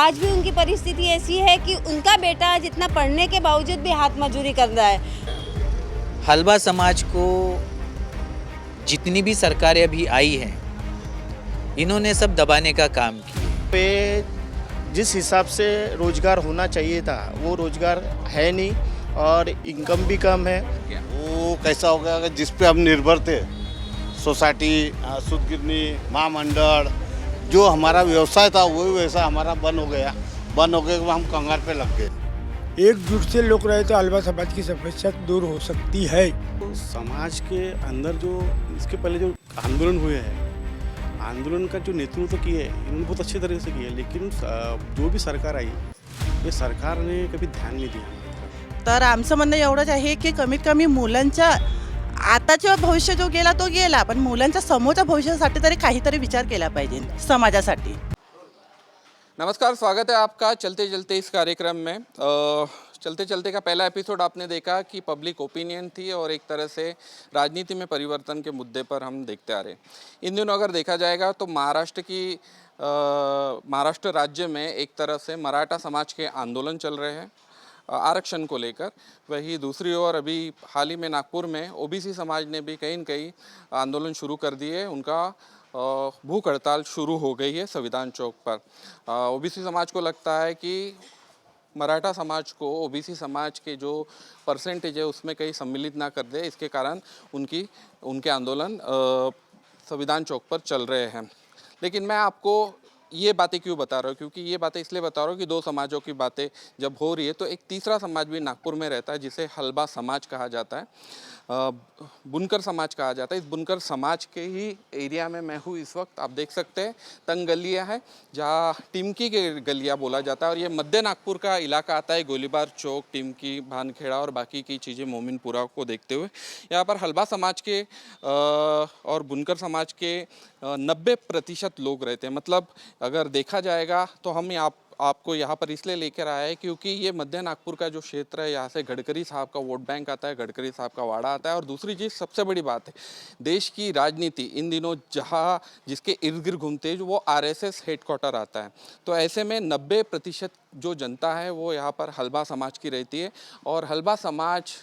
आज भी उनकी परिस्थिति ऐसी है कि उनका बेटा जितना पढ़ने के बावजूद भी हाथ मजदूरी कर रहा है। हलवा समाज को जितनी भी सरकारें अभी आई हैं, इन्होंने सब दबाने का काम किया। पे जिस हिसाब से रोजगार होना चाहिए था वो रोजगार है नहीं और इनकम भी कम है। वो कैसा हो गया जिस पे हम निर्भर थे, सोसाइटी, सूद गिरनी, महामंडल, जो हमारा व्यवसाय था वही व्यवसाय हमारा बंद हो गया। बंद हो गए हम कंगाल पे लग गए। एकजुट से लोग रहे तो हलवा समाज की समस्या दूर हो सकती है। तो समाज के अंदर जो इसके पहले जो आंदोलन हुए हैं, आंदोलन का जो नेतृत्व किए इन्होंने बहुत अच्छे तरीके से किया, लेकिन जो भी सरकार आई ये सरकार ने कभी ध्यान नाही दिया। तर आमचं म्हणणं एवढंच आहे की कमीत कमी मुलांच्या आताचं भविष्य जो गेला तो गेला, पण मुलांच्या समोरच्या भविष्यासाठी तरी काहीतरी विचार केला पाहिजे समाजासाठी। नमस्कार, स्वागत है आपका चलते चलते इस कार्यक्रम में। चलते चलते का पहला एपिसोड आपने देखा कि पब्लिक ओपिनियन थी और एक तरह से राजनीति में परिवर्तन के मुद्दे पर हम देखते आ रहे हैं। इन दिनों अगर देखा जाएगा तो महाराष्ट्र राज्य में एक तरह से मराठा समाज के आंदोलन चल रहे हैं आरक्षण को लेकर। वही दूसरी ओर अभी हाल ही में नागपुर में ओबीसी समाज ने भी कहीं न कहीं आंदोलन शुरू कर दिए। उनका भूख हड़ताल शुरू हो गई है संविधान चौक पर। ओबीसी समाज को लगता है कि मराठा समाज को ओबीसी समाज के जो परसेंटेज है उसमें कहीं सम्मिलित ना कर दे, इसके कारण उनके आंदोलन संविधान चौक पर चल रहे हैं। लेकिन मैं आपको ये बातें क्यों बता रहा हूँ, क्योंकि ये बातें इसलिए बता रहा हूँ कि दो समाजों की बातें जब हो रही है तो एक तीसरा समाज भी नागपुर में रहता है जिसे हलबा समाज कहा जाता है, बुनकर समाज कहा जाता है। इस बुनकर समाज के ही एरिया में मैं हूँ इस वक्त। आप देख सकते हैं तंग गलियाँ हैं जहाँ टिमकी के गलियाँ बोला जाता है और ये मध्य नागपुर का इलाका आता है। गोलीबार चौक, टिमकी, भानखेड़ा और बाकी की चीज़ें मोमिनपुरा को देखते हुए यहाँ पर हलबा समाज के और बुनकर समाज के 90% लोग रहते हैं। मतलब अगर देखा जाएगा तो हम आपको यहाँ पर इसलिए लेकर आया है क्योंकि ये मध्य नागपुर का जो क्षेत्र है, यहाँ से गडकरी साहब का वोट बैंक आता है, गडकरी साहब का वाड़ा आता है। और दूसरी चीज़ सबसे बड़ी बात है, देश की राजनीति इन दिनों जिसके इर्द गिर्द घूमते हैं वो आरएसएस हेडक्वार्टर आता है। तो ऐसे में 90% जो जनता है वो यहाँ पर हलबा समाज की रहती है। और हलबा समाज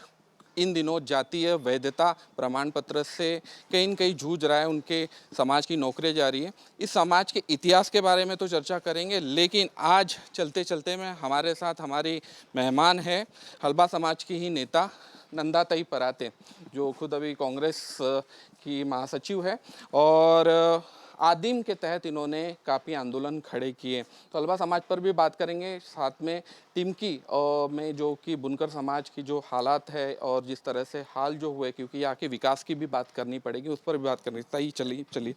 इन दिनों जातीय वैधता प्रमाण पत्र से कहीं न कहीं जूझ रहा है। उनके समाज की नौकरी जा रही है। इस समाज के इतिहास के बारे में तो चर्चा करेंगे, लेकिन आज चलते चलते में हमारे साथ हमारी मेहमान है हलबा समाज की ही नेता नंदाताई पराते, जो खुद अभी कांग्रेस की महासचिव है और आदिम के तहत इन्होंने काफ़ी आंदोलन खड़े किए। तो हलबा समाज पर भी बात करेंगे, साथ में टिमकी में जो कि बुनकर समाज की जो हालात है और जिस तरह से हाल जो हुए, क्योंकि यहाँ के विकास की भी बात करनी पड़ेगी, उस पर भी बात करनी। ताई चलिए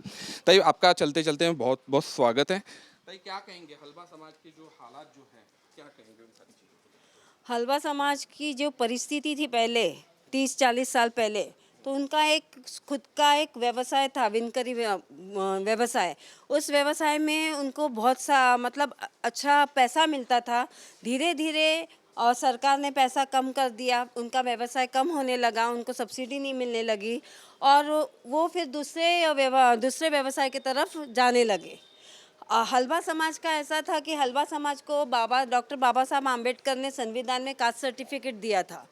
ताई, आपका चलते चलते में बहुत बहुत स्वागत है। ताई, क्या कहेंगे हलबा समाज की जो हालात जो है, क्या कहेंगे उन सारी चीज़ों को? हलवा समाज की जो परिस्थिति थी पहले 30-40 साल पहले, तो उनका एक खुद का एक व्यवसाय था, विनकरी व्यवसाय। उस व्यवसाय में उनको बहुत सा मतलब अच्छा पैसा मिलता था। धीरे धीरे और सरकार ने पैसा कम कर दिया, उनका व्यवसाय कम होने लगा, उनको सब्सिडी नहीं मिलने लगी और वो फिर दूसरे व्यवसाय की तरफ जाने लगे। हलवा समाज का ऐसा था कि हलवा समाज को डॉक्टर बाबा साहब आम्बेडकर ने संविधान में कास्ट सर्टिफिकेट दिया था।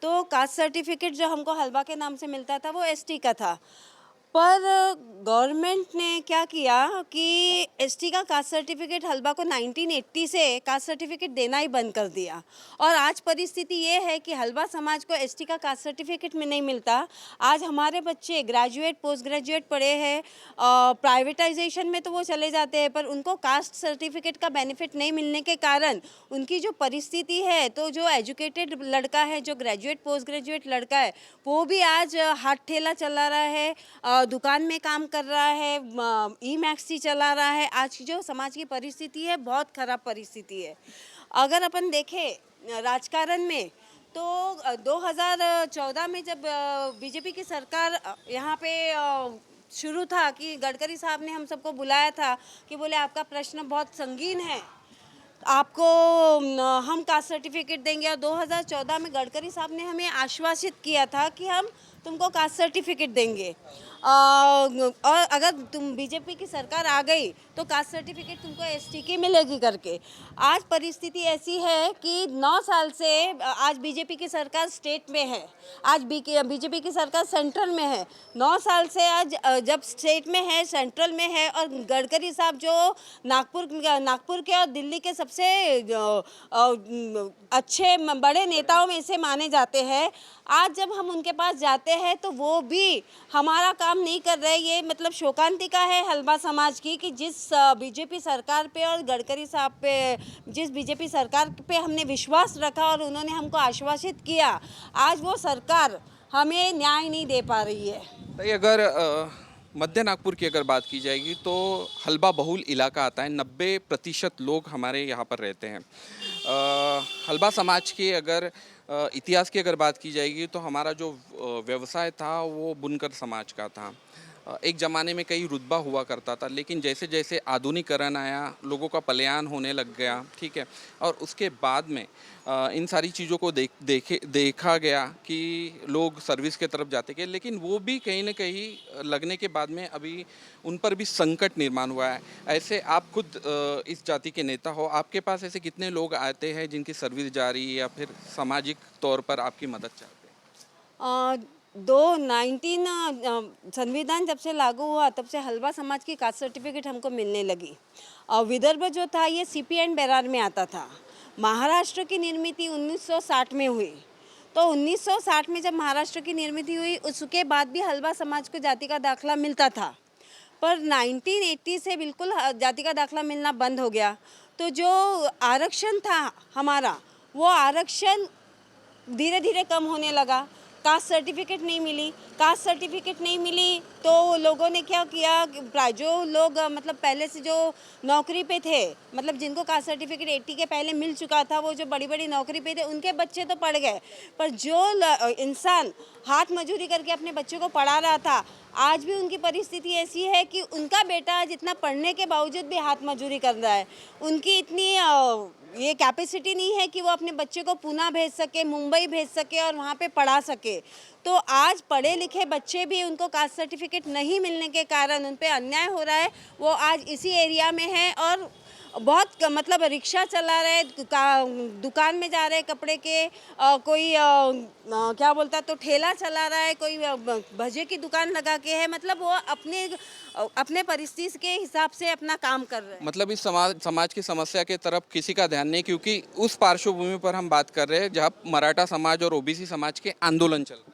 तो कास्ट सर्टिफिकेट जो हमको हलवा के नाम से मिलता था वो एसटी का था। पर गवर्नमेंट ने क्या किया कि एसटी का कास्ट सर्टिफिकेट हलवा को 1980 से कास्ट सर्टिफिकेट देना ही बंद कर दिया। और आज परिस्थिति ये है कि हलवा समाज को एसटी का कास्ट सर्टिफिकेट में नहीं मिलता। आज हमारे बच्चे ग्रेजुएट, पोस्ट ग्रेजुएट पढ़े हैं, प्राइवेटाइजेशन में तो वो चले जाते हैं, पर उनको कास्ट सर्टिफिकेट का बेनिफिट नहीं मिलने के कारण उनकी जो परिस्थिति है, तो जो एजुकेटेड लड़का है, जो ग्रेजुएट, पोस्ट ग्रेजुएट लड़का है, वो भी आज हाथ ठेला चला रहा है, दुकान में काम कर रहा है, ई मैक्सी चला रहा है। आज की जो समाज की परिस्थिति है बहुत ख़राब परिस्थिति है। अगर अपन देखें राजकारण में तो 2014 में जब बीजेपी की सरकार यहाँ पे शुरू था कि गडकरी साहब ने हम सबको बुलाया था कि बोले आपका प्रश्न बहुत संगीन है, आपको हम कास्ट सर्टिफिकेट देंगे। और 2014 में गडकरी साहब ने हमें आश्वासित किया था कि हम तुमको कास्ट सर्टिफिकेट देंगे। और अगर तुम बीजेपी की सरकार आ गई तो कास्ट सर्टिफिकेट तुमको एसटी की मिलेगी करके। आज परिस्थिति ऐसी है कि 9 साल से आज बीजेपी की सरकार स्टेट में है, आज बीजेपी की सरकार सेंट्रल में है। 9 साल से आज जब स्टेट में है, सेंट्रल में है, और गडकरी साहब जो नागपुर के और दिल्ली के सबसे अच्छे बड़े नेताओं में से माने जाते हैं, आज जब हम उनके पास जाते हैं तो वो भी हमारा काम नहीं कर रहे। ये मतलब शोकांतिका है हलबा समाज की कि जिस बीजेपी सरकार पे और गडकरी साहब पे, जिस बीजेपी सरकार पे हमने विश्वास रखा और उन्होंने हमको आश्वासित किया, आज वो सरकार हमें न्याय नहीं दे पा रही है। तो अगर मध्य नागपुर की अगर बात की जाएगी तो हलबा बहुल इलाका आता है, 90% लोग हमारे यहाँ पर रहते हैं। हलबा समाज के अगर इतिहास की अगर बात की जाएगी तो हमारा जो व्यवसाय था वो बुनकर समाज का था। एक ज़माने में कई रुतबा हुआ करता था, लेकिन जैसे जैसे आधुनिकरण आया, लोगों का पलायन होने लग गया, ठीक है, और उसके बाद में इन सारी चीज़ों को देखा गया कि लोग सर्विस के तरफ जाते गए, लेकिन वो भी कहीं ना कहीं लगने के बाद में अभी उन पर भी संकट निर्माण हुआ है। ऐसे आप खुद इस जाति के नेता हो, आपके पास ऐसे कितने लोग आते हैं जिनकी सर्विस जारी या फिर सामाजिक तौर पर आपकी मदद चाहते हैं? 19 संविधान जब से लागू हुआ तब से हलबा समाज की कास्ट सर्टिफिकेट हमको मिलने लगी। और विदर्भ जो था ये सीपी एंड बेरार में आता था। महाराष्ट्र की निर्मित 1960 में हुई, तो 1960 में जब महाराष्ट्र की निर्मित हुई उसके बाद भी हलबा समाज को जाति का दाखला मिलता था, पर 1980 से बिल्कुल जाति का दाखला मिलना बंद हो गया। तो जो आरक्षण था हमारा, वो आरक्षण धीरे धीरे कम होने लगा। कास्ट सर्टिफिकेट नहीं मिली, कास्ट सर्टिफिकेट नहीं मिली तो लोगों ने क्या किया, जो लोग मतलब पहले से जो नौकरी पे थे, मतलब जिनको कास्ट सर्टिफिकेट 80 के पहले मिल चुका था, वो जो बड़ी बड़ी नौकरी पे थे उनके बच्चे तो पढ़ गए, पर जो इंसान हाथ मजदूरी करके अपने बच्चों को पढ़ा रहा था, आज भी उनकी परिस्थिति ऐसी है कि उनका बेटा जितना पढ़ने के बावजूद भी हाथ मजदूरी कर रहा है। उनकी इतनी ये कैपेसिटी नहीं है कि वो अपने बच्चे को पूना भेज सके, मुंबई भेज सके और वहाँ पे पढ़ा सके। तो आज पढ़े लिखे बच्चे भी उनको कास्ट सर्टिफिकेट नहीं मिलने के कारण उन पे अन्याय हो रहा है। वो आज इसी एरिया में है और बहुत मतलब रिक्शा चला रहे, दुकान में जा रहे कपड़े के, कोई क्या बोलता तो ठेला चला रहा है, कोई भजे की दुकान लगा के है, मतलब वो अपने परिस्थिति के हिसाब से अपना काम कर रहे हैं। मतलब इस समाज की समस्या के तरफ किसी का ध्यान नहीं, क्योंकि उस पार्श्वभूमि पर हम बात कर रहे हैं जहाँ मराठा समाज और ओबीसी समाज के आंदोलन चल रहे हैं।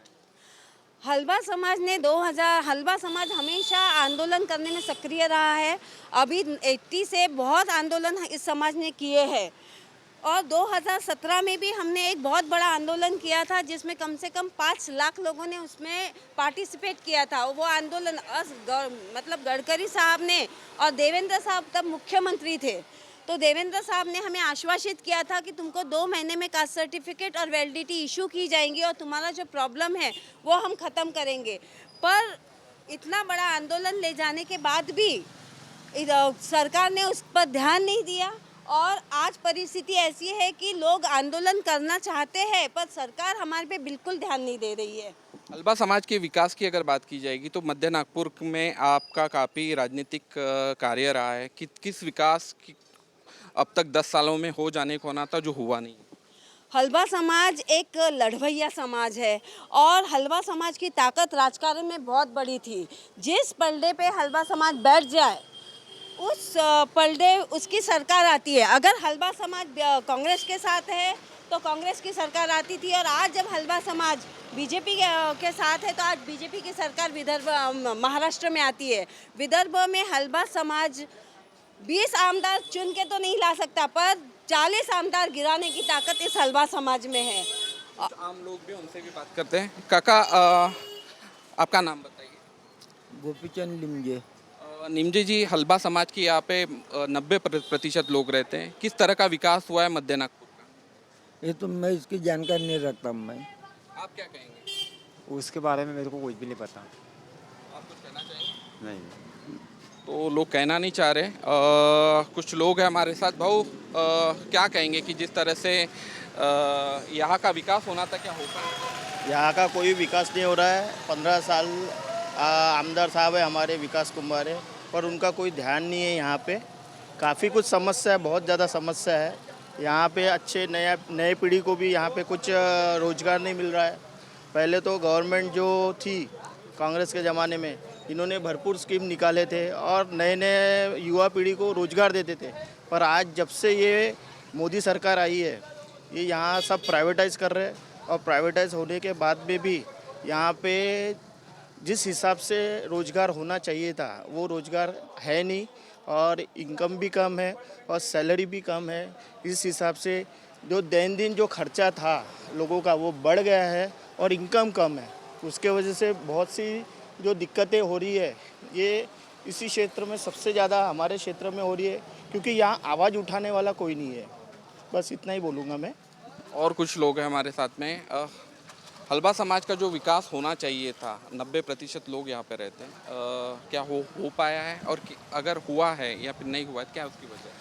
हलबा समाज हमेशा आंदोलन करने में सक्रिय रहा है। अभी 80 से बहुत आंदोलन इस समाज ने किए हैं और 2017 में भी हमने एक बहुत बड़ा आंदोलन किया था जिसमें कम से कम 5 लाख लोगों ने उसमें पार्टिसिपेट किया था। वो आंदोलन मतलब गडकरी साहब ने और देवेंद्र साहब तब मुख्यमंत्री थे, तो देवेंद्र साहब ने हमें आश्वासित किया था कि तुमको 2 महीने में कास्ट सर्टिफिकेट और वैलिडिटी इशू की जाएंगी और तुम्हारा जो प्रॉब्लम है वो हम ख़त्म करेंगे। पर इतना बड़ा आंदोलन ले जाने के बाद भी सरकार ने उस पर ध्यान नहीं दिया और आज परिस्थिति ऐसी है कि लोग आंदोलन करना चाहते हैं पर सरकार हमारे पे बिल्कुल ध्यान नहीं दे रही है। हलबा समाज के विकास की अगर बात की जाएगी तो मध्य नागपुर में आपका काफ़ी राजनीतिक कार्य रहा है कि किस विकास की अब तक 10 सालों में हो जाने को ना था जो हुआ नहीं? हलबा समाज एक लड़वैया समाज है और हलबा समाज की ताकत राजकारण में बहुत बड़ी थी। जिस पलड़े पे हलबा समाज बैठ जाए उस पलड़े उसकी सरकार आती है। अगर हलबा समाज कांग्रेस के साथ है तो कांग्रेस की सरकार आती थी और आज जब हलबा समाज बीजेपी के साथ है तो आज बीजेपी की सरकार महाराष्ट्र में आती है। विदर्भ में हलबा समाज 20 आमदार चुन के तो नहीं ला सकता पर 40 आमदार गिराने की ताकत इस हलबा समाज में है। आम लोग भी उनसे भी बात करते हैं। काका आपका नाम बताइए। गोपीचंद लिमजे। निमजे जी, हलबा समाज की यहाँ पे 90% लोग रहते हैं। किस तरह का विकास हुआ है मध्य नागपुर का? ये तो मैं इसकी जानकारी नहीं रखता। मैं आप क्या कहेंगे? उसके बारे में मेरे को कुछ भी नहीं पता। आप कुछ कहना चाहेंगे? नहीं। तो लोग कहना नहीं चाह रहे। कुछ लोग हैं हमारे साथ। भाऊ क्या कहेंगे कि जिस तरह से यहाँ का विकास होना था क्या हो पाया? यहाँ का कोई विकास नहीं हो रहा है। 15 साल आमदार साहब है हमारे विकास कुमार है, पर उनका कोई ध्यान नहीं है यहाँ पे। काफ़ी कुछ समस्या है, बहुत ज़्यादा समस्या है यहाँ पे। अच्छे नए पीढ़ी को भी यहाँ पे कुछ रोज़गार नहीं मिल रहा है। पहले तो गवर्नमेंट जो थी कांग्रेस के ज़माने में, इन्होंने भरपूर स्कीम निकाले थे और नए नए युवा पीढ़ी को रोज़गार देते थे। पर आज जब से ये मोदी सरकार आई है, ये यहाँ सब प्राइवेटाइज़ कर रहे हैं, और प्राइवेटाइज होने के बाद में भी यहाँ पे जिस हिसाब से रोज़गार होना चाहिए था वो रोज़गार है नहीं, और इनकम भी कम है और सैलरी भी कम है। इस हिसाब से जो दिन जो खर्चा था लोगों का वो बढ़ गया है और इनकम कम है। उसके वजह से बहुत सी जो दिक्कतें हो रही है ये इसी क्षेत्र में सबसे ज़्यादा हमारे क्षेत्र में हो रही है, क्योंकि यहाँ आवाज़ उठाने वाला कोई नहीं है। बस इतना ही बोलूँगा मैं। और कुछ लोग हैं हमारे साथ में। हलबा समाज का जो विकास होना चाहिए था, 90% लोग यहाँ पे रहते हैं, क्या हो पाया है? और अगर हुआ है या फिर नहीं हुआ है, क्या उसकी वजह है?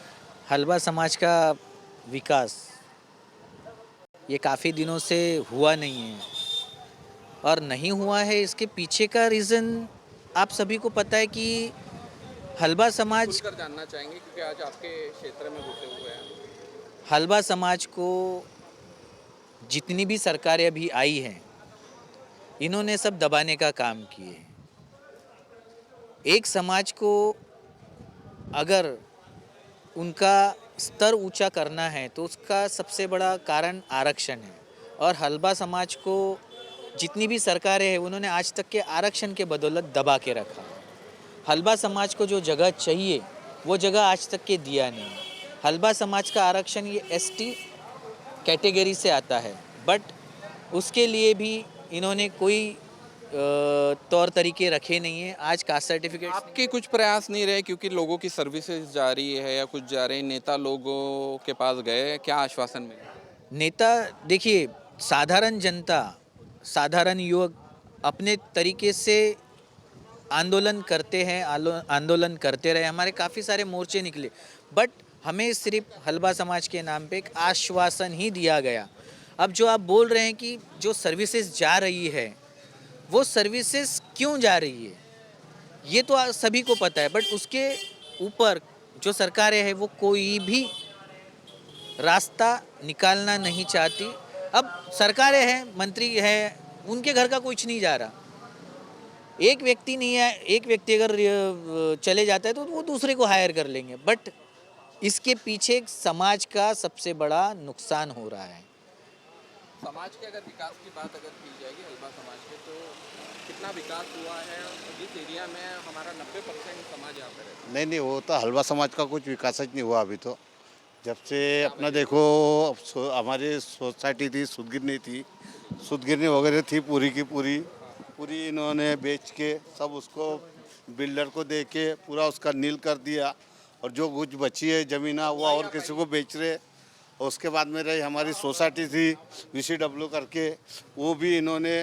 हलबा समाज का विकास ये काफ़ी दिनों से हुआ नहीं है, और नहीं हुआ है इसके पीछे का रीज़न आप सभी को पता है कि हलबा समाज खुलकर जानना चाहेंगे क्योंकि आज आपके क्षेत्र में घुसे हुए हैं। हलबा समाज को जितनी भी सरकारें अभी आई हैं, इन्होंने सब दबाने का काम किए। एक समाज को अगर उनका स्तर ऊंचा करना है तो उसका सबसे बड़ा कारण आरक्षण है, और हलबा समाज को जितनी भी सरकारें हैं उन्होंने आज तक के आरक्षण के बदौलत दबा के रखा। हलबा समाज को जो जगह चाहिए वो जगह आज तक के दिया नहीं। हलबा समाज का आरक्षण ये एसटी कैटेगरी से आता है, बट उसके लिए भी इन्होंने कोई तौर तरीके रखे नहीं हैं। आज कास्ट सर्टिफिकेट आपके कुछ प्रयास नहीं रहे क्योंकि लोगों की सर्विसेज जा रही है या कुछ जा रहे हैं, नेता लोगों के पास गए, क्या आश्वासन मिला? नेता देखिए, साधारण जनता, साधारण युवक अपने तरीके से आंदोलन करते हैं, आंदोलन करते रहे। हमारे काफ़ी सारे मोर्चे निकले, बट हमें सिर्फ हलबा समाज के नाम पे एक आश्वासन ही दिया गया। अब जो आप बोल रहे हैं कि जो सर्विसेज जा रही है, वो सर्विसेज क्यों जा रही है ये तो सभी को पता है, बट उसके ऊपर जो सरकारें हैं वो कोई भी रास्ता निकालना नहीं चाहती। अब सरकारें हैं, मंत्री हैं, उनके घर का कुछ नहीं जा रहा। एक व्यक्ति नहीं है, एक व्यक्ति अगर चले जाता है तो वो दूसरे को हायर कर लेंगे, बट इसके पीछे समाज का सबसे बड़ा नुकसान हो रहा है। समाज के अगर विकास की बात अगर की जाएगी हलबा समाज के, तो कितना विकास हुआ है जिस एरिया में हमारा 90% समाज यहाँ पे रहता है? नहीं, वो तो हलवा समाज का कुछ विकास ही नहीं हुआ अभी तो। जब से अपना देखो, हमारी सोसाइटी थी, सुदगिरनी वगैरह थी, पूरी की पूरी इन्होंने बेच के सब उसको बिल्डर को दे के पूरा उसका नील कर दिया, और जो कुछ बची है ज़मीन वो और किसी को बेच रहे। और उसके बाद में रही हमारी सोसाइटी थी VCW करके, वो भी इन्होंने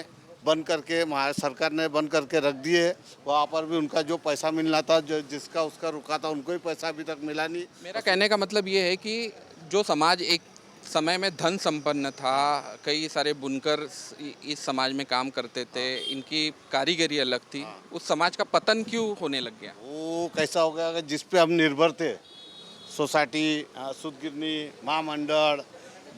बंद करके, सरकार ने बंद करके रख दिए। वहाँ पर भी उनका जो पैसा मिलना था, जो जिसका उसका रुका था, उनको ही पैसा अभी तक मिला नहीं। मेरा कहने का मतलब ये है कि जो समाज एक समय में धन संपन्न था, कई सारे बुनकर इस समाज में काम करते थे, इनकी कारीगरी अलग थी, उस समाज का पतन क्यों होने लग गया? वो कैसा हो गया, जिस पे हम निर्भर थे, सोसाइटी, सुदगिरनी, महामंडल,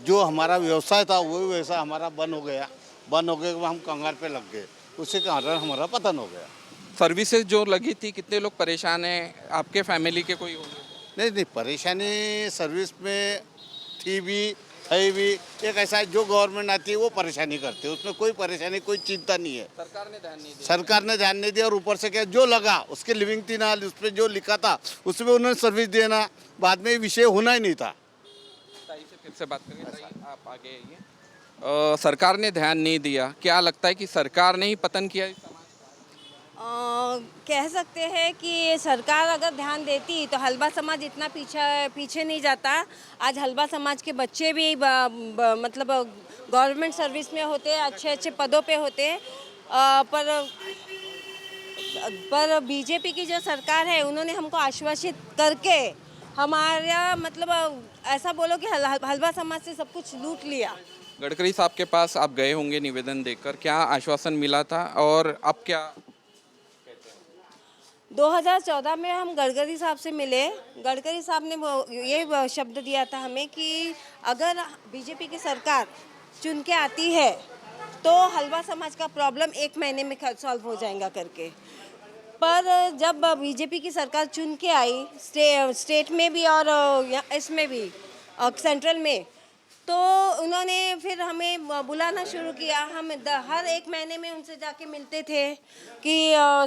जो हमारा व्यवसाय था वही व्यवसाय हमारा बंद हो गया। बंद हो गए, हम कंगाल पे लग गए, उसके कारण हमारा पतन हो गया। सर्विसेज जो लगी थी, कितने लोग परेशान हैं? आपके फैमिली के कोई होंगे? नहीं, परेशानी सर्विस में थी भी, है भी। एक ऐसा है, जो गवर्नमेंट आती है वो परेशानी करती है, उसमें कोई परेशानी, कोई चिंता नहीं है। सरकार ने ध्यान नहीं दिया। सरकार ने ध्यान नहीं दिया, और ऊपर से क्या जो लगा उसके लिविंग थी ना, उस पर जो लिखा था उसमें उन्होंने सर्विस देना, बाद में विषय होना ही नहीं था। से फिर से बात करेंगे, आप आगे आइए। सरकार ने ध्यान नहीं दिया, क्या लगता है कि सरकार ने ही पतन किया इस समाज का? कह सकते हैं कि सरकार अगर ध्यान देती तो हलबा समाज इतना पीछे नहीं जाता। आज हलबा समाज के बच्चे भी मतलब गवर्नमेंट सर्विस में होते, अच्छे पदों पे होते, पर बीजेपी की जो सरकार है उन्होंने हमको आश्वासित करके हमारा मतलब ऐसा बोलो कि हलवा समाज से सब कुछ लूट लिया। गडकरी साहब के पास आप गए होंगे निवेदन देकर, क्या आश्वासन मिला था और अब क्या? 2014 में हम गडकरी साहब से मिले। गडकरी साहब ने ये शब्द दिया था हमें कि अगर बीजेपी की सरकार चुन के आती है तो हलवा समाज का प्रॉब्लम 1 महीने में सॉल्व हो जाएगा करके। पर जब बीजेपी की सरकार चुन के आई स्टेट में भी और इसमें भी सेंट्रल में, तो उन्होंने फिर हमें बुलाना शुरू किया। हम हर 1 महीने में उनसे जाके मिलते थे कि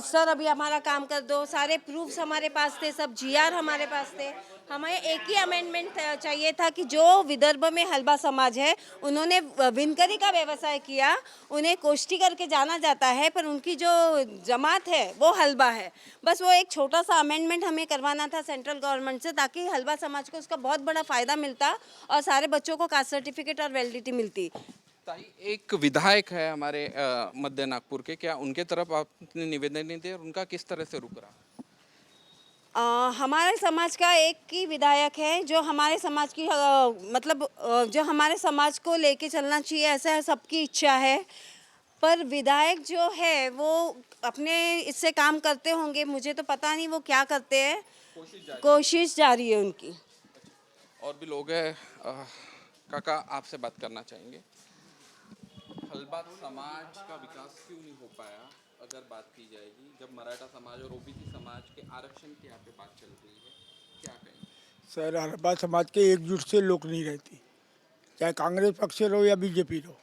सर अभी हमारा काम कर दो। सारे प्रूफ्स हमारे पास थे, सब जीआर हमारे पास थे। हमें एक ही अमेंडमेंट चाहिए था कि जो विदर्भ में हलवा समाज है उन्होंने विनकरी का व्यवसाय किया, उन्हें कोष्ठी करके जाना जाता है, पर उनकी जो जमात है वो हलवा है। बस वो एक छोटा सा अमेंडमेंट हमें करवाना था सेंट्रल गवर्नमेंट से, ताकि हलवा समाज को उसका बहुत बड़ा फ़ायदा मिलता और सारे बच्चों को कास्ट सर्टिफिकेट और वैलिडिटी मिलती। ताई, एक विधायक है हमारे मध्य नागपुर के, क्या उनके तरफ आपने निवेदन नहीं दिया और उनका किस तरह से रुख रहा? हमारे समाज का एक ही विधायक है जो हमारे समाज की जो हमारे समाज को लेके चलना चाहिए, ऐसा सबकी इच्छा है। पर विधायक जो है वो अपने इससे काम करते होंगे, मुझे तो पता नहीं वो क्या करते हैं। कोशिश जारी है उनकी। और भी लोग हैं। काका, आपसे बात करना चाहेंगे। हलवा समाज का विकास क्यों नहीं हो पाया अगर बात की जाएगी, जब मराठा समाज और ओबीसी समाज के आरक्षण की यहाँ पे बात चल रही है, क्या कहेंगे? सर हलवा समाज के एकजुट से लोग नहीं रहते, चाहे कांग्रेस पक्ष रहो या बीजेपी रहो।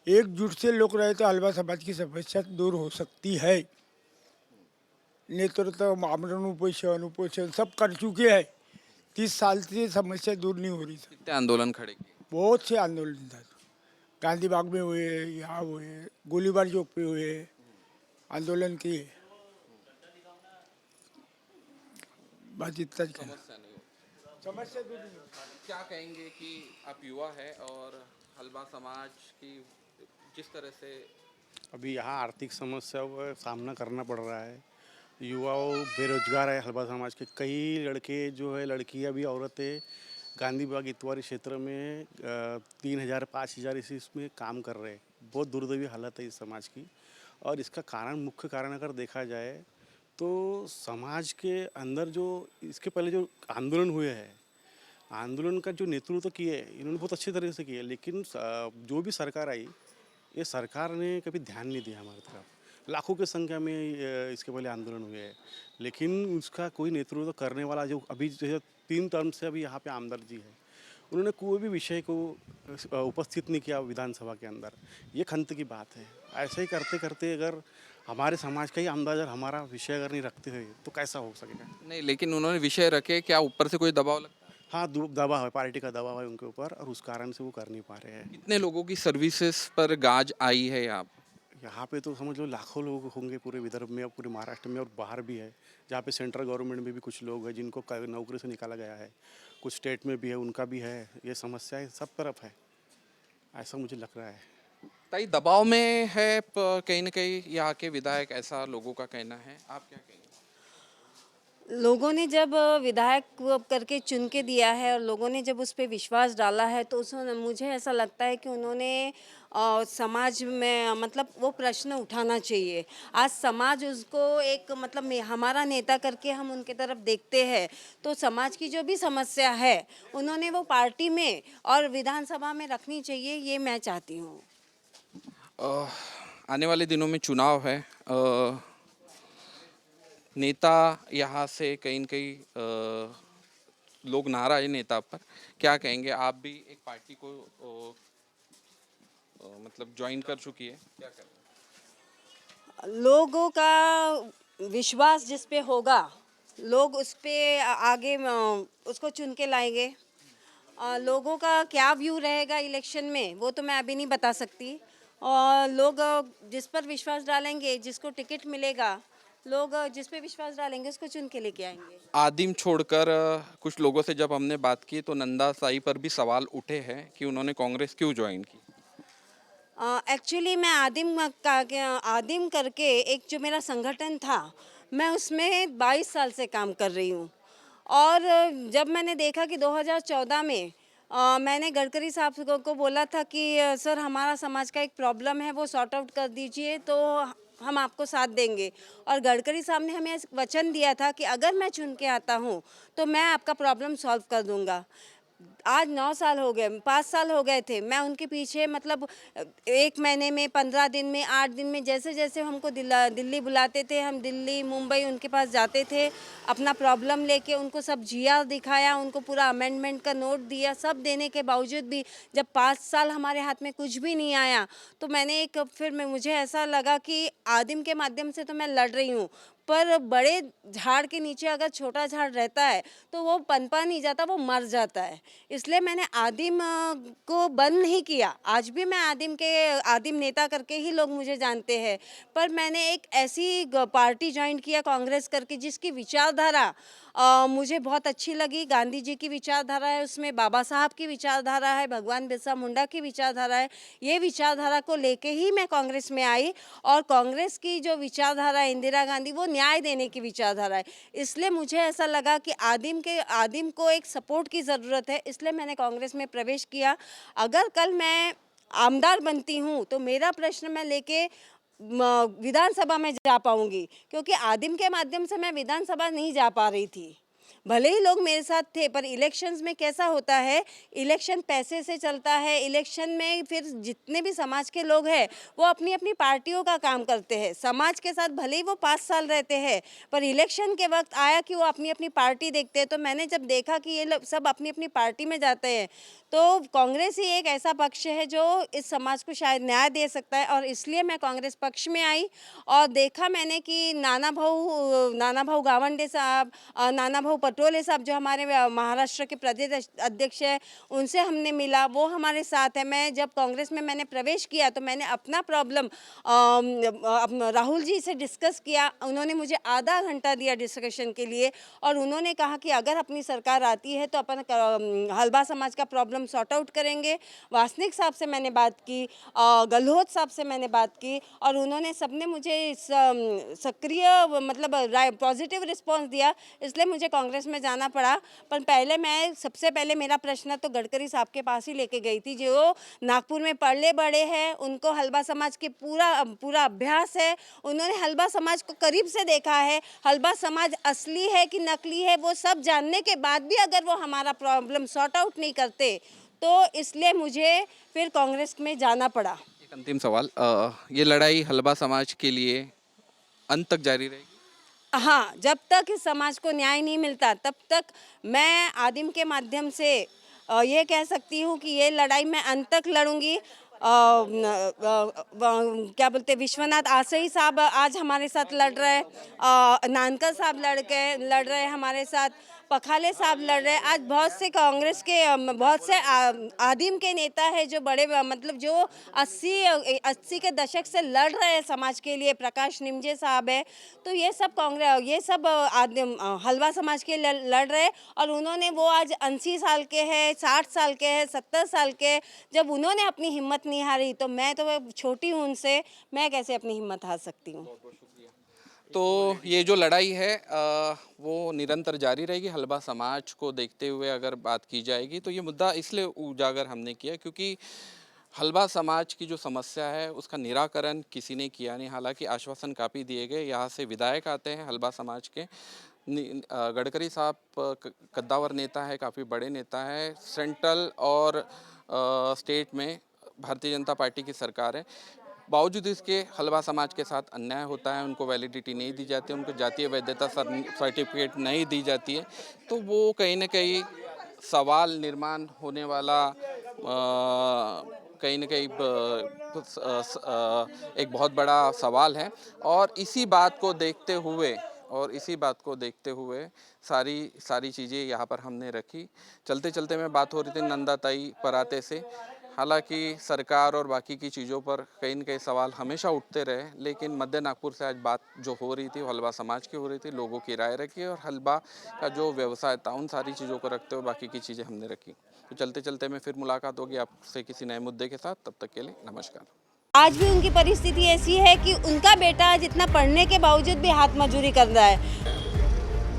एकजुट से लोग रहे तो हलवा समाज की समस्या दूर हो सकती है। नेतृत्व आमरण उपोषण सब कर चुके हैं, 30 साल से समस्या दूर नहीं हो रही। सर कितने आंदोलन खड़े किए? बहुत से आंदोलन था, गांधी बाग में हुए, यहाँ हुए, गोलीबार चौक पे हुए, आंदोलन किए। बस इतना ही कहना। समस्या नहीं हो। समस्या दूर नहीं होती। क्या कहेंगे कि आप युवा है और हलवा समाज की जिस तरह से अभी यहाँ आर्थिक समस्याओं का सामना करना पड़ रहा है, युवाओं बेरोजगार है हलवा समाज के, कई लड़के जो है, लड़कियाँ भी, औरतें गांधी बाग इतवारी क्षेत्र में 3000 5000 इसमें काम कर रहे हैं। बहुत दुर्दैवी हालत है इस समाज की। और इसका कारण, मुख्य कारण अगर देखा जाए तो समाज के अंदर जो इसके पहले जो आंदोलन हुए हैं, आंदोलन का जो नेतृत्व किए इन्होंने बहुत अच्छे तरीके से किए, लेकिन जो भी सरकार आई, ये सरकार ने कभी ध्यान नहीं दिया हमारी तरफ। लाखों की संख्या में इसके पहले आंदोलन हुए हैं, लेकिन उसका कोई नेतृत्व करने वाला जो अभी जो 3 टर्म से अभी यहाँ पे आमदार जी है, उन्होंने कोई भी विषय को उपस्थित नहीं किया विधानसभा के अंदर। ये खंत की बात है। ऐसे ही करते करते अगर हमारे समाज का ही आमदार हमारा विषय अगर नहीं रखते हुए तो कैसा हो सकेगा? नहीं, लेकिन उन्होंने विषय रखे, क्या ऊपर से कोई दबाव लगता है? हाँ, दबाव है, पार्टी का दबाव है उनके ऊपर, और उस कारण से वो कर नहीं पा रहे हैं। कितने लोगों की सर्विसेज पर गाज आई है यहाँ पे तो समझ लो लाखों लोग होंगे पूरे विदर्भ में और पूरे महाराष्ट्र में, और बाहर भी है, जहाँ पे सेंट्रल गवर्नमेंट में भी कुछ लोग हैं जिनको नौकरी से निकाला गया है, कुछ स्टेट में भी है, उनका भी है। ये समस्याएं सब तरफ है, ऐसा मुझे लग रहा है। ताई, दबाव में है कहीं ना कहीं यहाँ के विधायक, ऐसा लोगों का कहना है। आप क्या कहेंगे? लोगों ने जब विधायक करके चुन के दिया है और लोगों ने जब उस पर विश्वास डाला है, तो उसमें मुझे ऐसा लगता है कि उन्होंने समाज में वो प्रश्न उठाना चाहिए। आज समाज उसको एक हमारा नेता करके हम उनके तरफ देखते हैं, तो समाज की जो भी समस्या है उन्होंने वो पार्टी में और विधानसभा में रखनी चाहिए, ये मैं चाहती हूँ। आने वाले दिनों में चुनाव है। नेता यहाँ से कहीं न कहीं लोग नाराज है नेता पर, क्या कहेंगे? आप भी एक पार्टी को ज्वाइन कर चुकी है, क्या करेंगे? लोगों का विश्वास जिस पे होगा, लोग उस पे आगे उसको चुन के लाएंगे। लोगों का क्या व्यू रहेगा इलेक्शन में वो तो मैं अभी नहीं बता सकती, और लोग जिस पर विश्वास डालेंगे, जिसको टिकट मिलेगा, लोग जिस पे विश्वास डालेंगे उसको चुन के लेके आएंगे। आदिम छोड़कर कुछ लोगों से जब हमने बात की तो नंदा साई पर भी सवाल उठे हैं कि उन्होंने कांग्रेस क्यों ज्वाइन की। एक्चुअली मैं आदिम करके एक जो मेरा संगठन था, मैं उसमें 22 साल से काम कर रही हूँ, और जब मैंने देखा कि 2014 में मैंने गडकरी साहब को बोला था कि सर हमारा समाज का एक प्रॉब्लम है वो सॉर्ट आउट कर दीजिए तो हम आपको साथ देंगे। और गडकरी साहब ने हमें वचन दिया था कि अगर मैं चुन के आता हूँ तो मैं आपका प्रॉब्लम सॉल्व कर दूँगा। आज 9 साल हो गए, 5 साल हो गए थे, मैं उनके पीछे मतलब 1 महीने में, 15 दिन में, 8 दिन में, जैसे जैसे हमको दिल्ली बुलाते थे, हम दिल्ली मुंबई उनके पास जाते थे, अपना प्रॉब्लम लेके उनको सब जिया दिखाया, उनको पूरा अमेंडमेंट का नोट दिया। सब देने के बावजूद भी जब 5 साल हमारे हाथ में कुछ भी नहीं आया तो मुझे ऐसा लगा कि आदिम के माध्यम से तो मैं लड़ रही हूँ, पर बड़े झाड़ के नीचे अगर छोटा झाड़ रहता है तो वो पनपा नहीं जाता, वो मर जाता है। इसलिए मैंने आदिम को बंद नहीं किया। आज भी मैं आदिम नेता करके ही लोग मुझे जानते हैं, पर मैंने एक ऐसी पार्टी ज्वाइन किया कांग्रेस करके जिसकी विचारधारा मुझे बहुत अच्छी लगी। गांधी जी की विचारधारा है, उसमें बाबा साहब की विचारधारा है, भगवान बिरसा मुंडा की विचारधारा है। ये विचारधारा को लेके ही मैं कांग्रेस में आई और कांग्रेस की जो विचारधारा है इंदिरा गांधी, वो न्याय देने की विचारधारा है। इसलिए मुझे ऐसा लगा कि आदिम को एक सपोर्ट की ज़रूरत है, इसलिए मैंने कांग्रेस में प्रवेश किया। अगर कल मैं आमदार बनती हूँ तो मेरा प्रश्न मैं लेके विधानसभा में जा पाऊंगी, क्योंकि आदिम के माध्यम से मैं विधानसभा नहीं जा पा रही थी। भले ही लोग मेरे साथ थे, पर इलेक्शंस में कैसा होता है, इलेक्शन पैसे से चलता है। इलेक्शन में फिर जितने भी समाज के लोग हैं वो अपनी अपनी पार्टियों का काम करते हैं। समाज के साथ भले ही वो 5 साल रहते हैं, पर इलेक्शन के वक्त आया कि वो अपनी अपनी पार्टी देखते हैं। तो मैंने जब देखा कि ये लोग सब अपनी अपनी पार्टी में जाते हैं, तो कांग्रेस ही एक ऐसा पक्ष है जो इस समाज को शायद न्याय दे सकता है, और इसलिए मैं कांग्रेस पक्ष में आई। और देखा मैंने कि नाना भाऊ गावंडे साहब, नाना भाऊ पटोले साहब जो हमारे महाराष्ट्र के प्रदेश अध्यक्ष हैं, उनसे हमने मिला, वो हमारे साथ है। मैं जब कांग्रेस में मैंने प्रवेश किया तो मैंने अपना प्रॉब्लम राहुल जी से डिस्कस किया। उन्होंने मुझे आधा घंटा दिया डिस्कशन के लिए, और उन्होंने कहा कि अगर अपनी सरकार आती है तो अपन हलबा समाज का प्रॉब्लम सॉर्ट आउट करेंगे। वासनिक साहब से मैंने बात की, गहलोत साहब से मैंने बात की, और उन्होंने सबने मुझे सक्रिय मतलब पॉजिटिव रिस्पॉन्स दिया। इसलिए मुझे कांग्रेस में जाना पड़ा। पर सबसे पहले मेरा प्रश्न तो गडकरी साहब के पास ही लेके गई थी, जो नागपुर में पले बड़े हैं, उनको हलबा समाज के पूरा अभ्यास है। उन्होंने हलबा समाज को करीब से देखा है। हलबा समाज असली है कि नकली है वो सब जानने के बाद भी अगर वो हमारा प्रॉब्लम सॉर्ट आउट नहीं करते, तो इसलिए मुझे फिर कांग्रेस में जाना पड़ा। एक अंतिम सवाल, ये लड़ाई हलबा समाज के लिए अंत तक जारी रहेगी? हाँ, जब तक इस समाज को न्याय नहीं मिलता तब तक मैं आदिम के माध्यम से ये कह सकती हूँ कि ये लड़ाई मैं अंत तक लड़ूंगी। क्या बोलते, विश्वनाथ आसई साहब आज हमारे साथ लड़ रहे हैं, नानकर साहब लड़ रहे हैं हमारे साथ, पखाले साहब लड़ रहे हैं। आज बहुत से कांग्रेस के बहुत से आदिम के नेता है जो बड़े मतलब जो 80 के दशक से लड़ रहे हैं समाज के लिए। प्रकाश निमजे साहब है, तो ये सब आदिम हलवा समाज के लड़ रहे हैं। और उन्होंने वो आज 80 साल के हैं, 60 साल के हैं, 70 साल के। जब उन्होंने अपनी हिम्मत नहीं हारी तो मैं तो छोटी हूँ उनसे, मैं कैसे अपनी हिम्मत हार सकती हूँ। तो ये जो लड़ाई है वो निरंतर जारी रहेगी। हलबा समाज को देखते हुए अगर बात की जाएगी तो ये मुद्दा इसलिए उजागर हमने किया क्योंकि हलबा समाज की जो समस्या है उसका निराकरण किसी ने किया नहीं। हालांकि आश्वासन काफ़ी दिए गए, यहाँ से विधायक आते हैं हलबा समाज के। गडकरी साहब कद्दावर नेता है, काफ़ी बड़े नेता है। सेंट्रल और स्टेट में भारतीय जनता पार्टी की सरकार है। बावजूद इसके हलबा समाज के साथ अन्याय होता है, उनको वैलिडिटी नहीं दी जाती, उनको जातीय वैधता सर्टिफिकेट नहीं दी जाती है। तो वो कहीं ना कहीं सवाल निर्माण होने वाला कहीं ना कहीं एक बहुत बड़ा सवाल है। और इसी बात को देखते हुए सारी चीज़ें यहाँ पर हमने रखी। चलते चलते में बात हो रही थी नंदाताई पराते से। हालांकि सरकार और बाकी की चीज़ों पर कहीं न कहीं सवाल हमेशा उठते रहे, लेकिन मध्य नागपुर से आज बात जो हो रही थी वो हलबा समाज की हो रही थी। लोगों की राय रखी और हलबा का जो व्यवसाय था उन सारी चीज़ों को रखते हुए बाकी की चीज़ें हमने रखी। तो चलते चलते में फिर मुलाकात होगी आपसे किसी नए मुद्दे के साथ। तब तक के लिए नमस्कार। आज भी उनकी परिस्थिति ऐसी है कि उनका बेटा जितना पढ़ने के बावजूद भी हाथ मजूरी कर रहा है।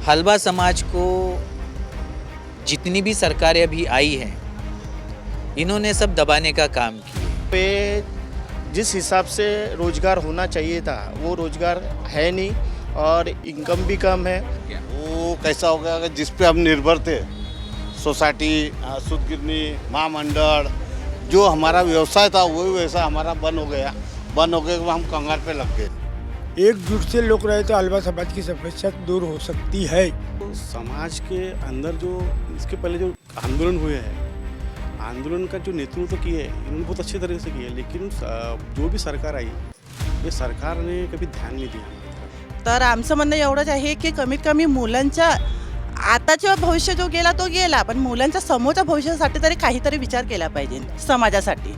हलबा समाज को जितनी भी सरकारें अभी आई हैं इन्होंने सब दबाने का काम किया। पे जिस हिसाब से रोजगार होना चाहिए था वो रोजगार है नहीं और इनकम भी कम है। वो कैसा हो गया कि जिस पे हम निर्भर थे, सोसाइटी, सूद गिरनी, महामंडल, जो हमारा व्यवसाय था वही व्यवसाय हमारा बंद हो गया। बंद हो गए तो हम कंगाल पे लग गए। एकजुट से लोग रहे तो हलवा समाज की समस्या दूर हो सकती है। तो समाज के अंदर जो इसके पहले जो आंदोलन हुए हैं, आंदोलन का जो नेतृत्व किए इन्होंने बहुत अच्छे तरीके से किया, लेकिन जो भी सरकार आई ये सरकार ने कभी ध्यान नाही दिया। तर आमचं म्हणणं एवढंच आहे की कमीत कमी मुलांच्या आताच्या भविष्य जो गेला तो गेला, पण मुलांच्या समोरच्या भविष्यासाठी तरी काहीतरी विचार केला पाहिजे समाजासाठी.